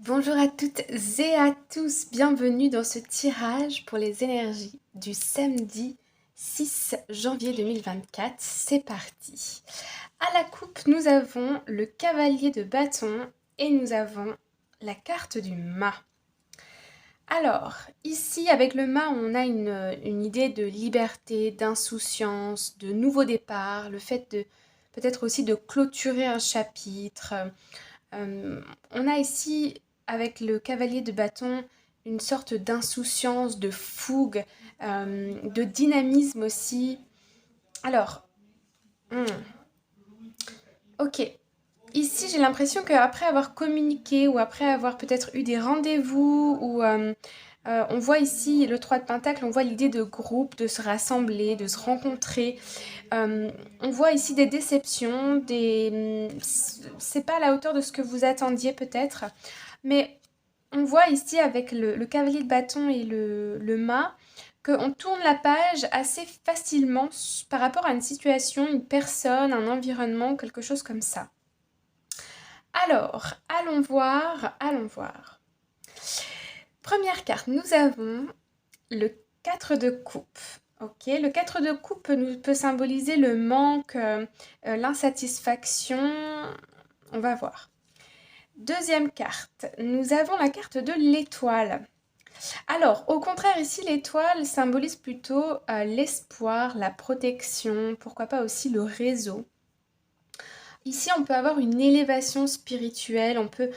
Bonjour à toutes et à tous, bienvenue dans ce tirage pour les énergies du samedi 6 janvier 2024. C'est parti. À la coupe, nous avons le cavalier de bâton et nous avons la carte du mât. Alors, ici, avec le mât, on a une idée de liberté, d'insouciance, de nouveau départ, le fait de peut-être aussi de clôturer un chapitre. On a ici, avec le cavalier de bâton, une sorte d'insouciance, de fougue, de dynamisme aussi. Alors, ok. Ici, j'ai l'impression qu'après avoir communiqué ou après avoir peut-être eu des rendez-vous ou on voit ici le 3 de Pentacle, on voit l'idée de groupe, de se rassembler, de se rencontrer. On voit ici des déceptions, c'est pas à la hauteur de ce que vous attendiez peut-être, mais on voit ici avec le cavalier de bâton et le mât qu'on tourne la page assez facilement par rapport à une situation, une personne, un environnement, quelque chose comme ça. Alors, allons voir, allons voir. Première carte, nous avons le 4 de coupe. Ok, le 4 de coupe peut symboliser le manque, l'insatisfaction. On va voir. Deuxième carte, nous avons la carte de l'étoile. Alors, au contraire, ici, l'étoile symbolise plutôt l'espoir, la protection, pourquoi pas aussi le réseau. Ici, on peut avoir une élévation spirituelle, on peut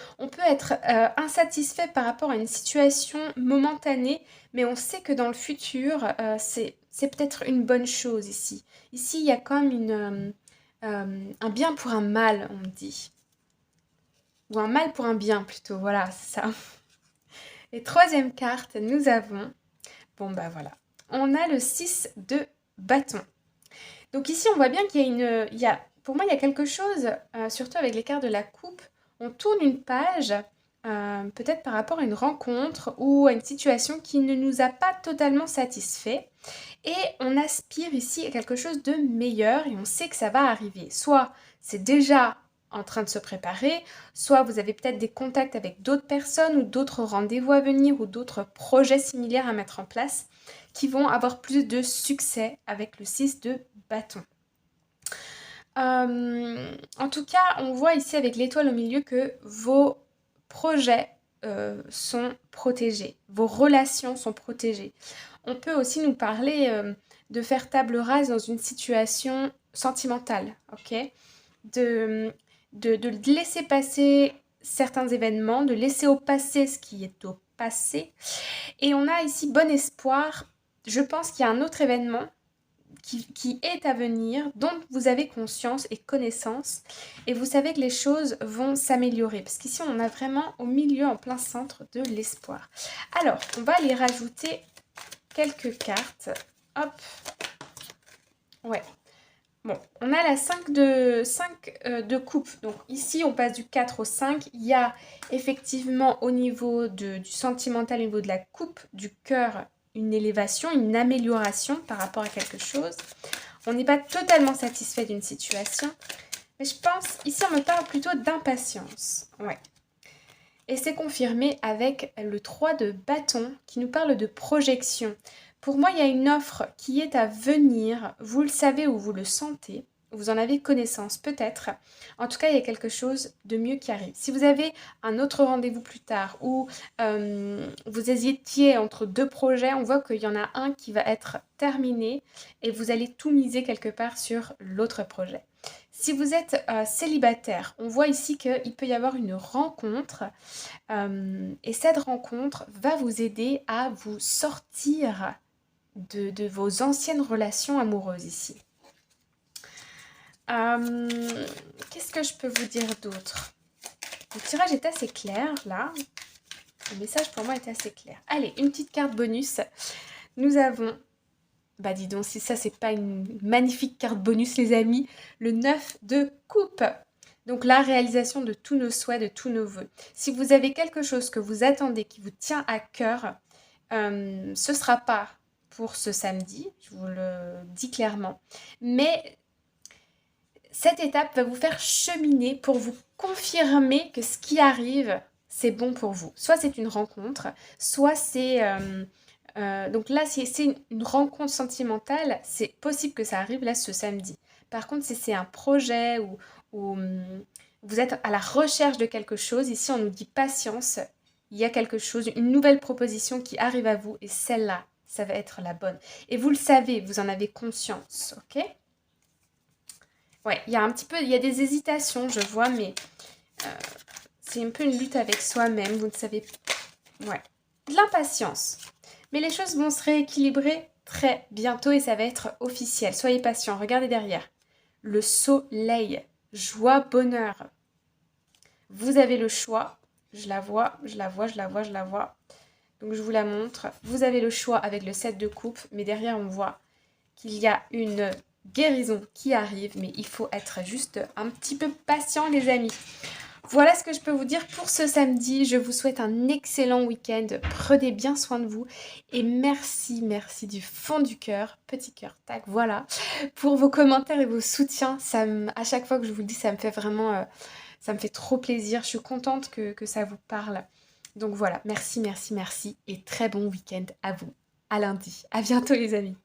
être insatisfait par rapport à une situation momentanée, mais on sait que dans le futur, c'est peut-être une bonne chose ici. Ici, il y a comme un bien pour un mal, on dit. Ou un mal pour un bien plutôt, voilà, c'est ça. Et troisième carte, nous avons, bon bah voilà, on a le 6 de bâton. Donc ici, on voit bien qu'il y a pour moi, il y a quelque chose, surtout avec les cartes de la coupe, on tourne une page, peut-être par rapport à une rencontre ou à une situation qui ne nous a pas totalement satisfait. Et on aspire ici à quelque chose de meilleur et on sait que ça va arriver. Soit c'est déjà en train de se préparer, soit vous avez peut-être des contacts avec d'autres personnes ou d'autres rendez-vous à venir ou d'autres projets similaires à mettre en place qui vont avoir plus de succès avec le 6 de bâton. En tout cas, on voit ici avec l'étoile au milieu que vos projets sont protégés, vos relations sont protégées. On peut aussi nous parler de faire table rase dans une situation sentimentale, ok? De laisser passer certains événements, de laisser au passé ce qui est au passé. Et on a ici bon espoir. Je pense qu'il y a un autre événement qui est à venir, dont vous avez conscience et connaissance, et vous savez que les choses vont s'améliorer, parce qu'ici on a vraiment au milieu, en plein centre de l'espoir. Alors, on va aller rajouter quelques cartes. Hop. Ouais. Bon, on a la 5 de coupe. Donc ici, on passe du 4 au 5. Il y a effectivement au niveau du sentimental, au niveau de la coupe, du cœur, une élévation, une amélioration par rapport à quelque chose. On n'est pas totalement satisfait d'une situation. Mais je pense, ici on me parle plutôt d'impatience. Ouais. Et c'est confirmé avec le 3 de bâton qui nous parle de projection. Pour moi, il y a une offre qui est à venir. Vous le savez ou vous le sentez. Vous en avez connaissance peut-être. En tout cas, il y a quelque chose de mieux qui arrive. Si vous avez un autre rendez-vous plus tard ou vous hésitiez entre deux projets, on voit qu'il y en a un qui va être terminé et vous allez tout miser quelque part sur l'autre projet. Si vous êtes célibataire, on voit ici qu'il peut y avoir une rencontre et cette rencontre va vous aider à vous sortir de vos anciennes relations amoureuses ici. Qu'est-ce que je peux vous dire d'autre? Le tirage est assez clair là. Le message pour moi est assez clair. Allez, une petite carte bonus. Nous avons, bah dis donc si ça c'est pas une magnifique carte bonus les amis, le 9 de coupe. Donc la réalisation de tous nos souhaits, de tous nos vœux. Si vous avez quelque chose que vous attendez, qui vous tient à cœur, ce ne sera pas pour ce samedi, je vous le dis clairement. Mais cette étape va vous faire cheminer pour vous confirmer que ce qui arrive, c'est bon pour vous. Soit c'est une rencontre, soit c'est... donc là, si c'est une rencontre sentimentale, c'est possible que ça arrive là ce samedi. Par contre, si c'est un projet ou vous êtes à la recherche de quelque chose, ici on nous dit patience, il y a quelque chose, une nouvelle proposition qui arrive à vous et celle-là, ça va être la bonne. Et vous le savez, vous en avez conscience, ok? Ouais, il y a un petit peu, il y a des hésitations, je vois, mais euh, c'est un peu une lutte avec soi-même, vous ne savez pas. Ouais, de l'impatience. Mais les choses vont se rééquilibrer très bientôt et ça va être officiel. Soyez patient, regardez derrière. Le soleil, joie, bonheur. Vous avez le choix. Je la vois, je la vois, je la vois, je la vois. Donc je vous la montre. Vous avez le choix avec le 7 de coupe, mais derrière on voit qu'il y a une guérison qui arrive, mais il faut être juste un petit peu patient les amis. Voilà ce que je peux vous dire pour ce samedi. Je vous souhaite un excellent week-end. Prenez bien soin de vous. Et merci, merci du fond du cœur. Petit cœur, tac, voilà. Pour vos commentaires et vos soutiens. À chaque fois que je vous le dis, ça me fait vraiment... ça me fait trop plaisir. Je suis contente que ça vous parle. Donc voilà, merci, merci, merci. Et très bon week-end à vous. À lundi. À bientôt les amis.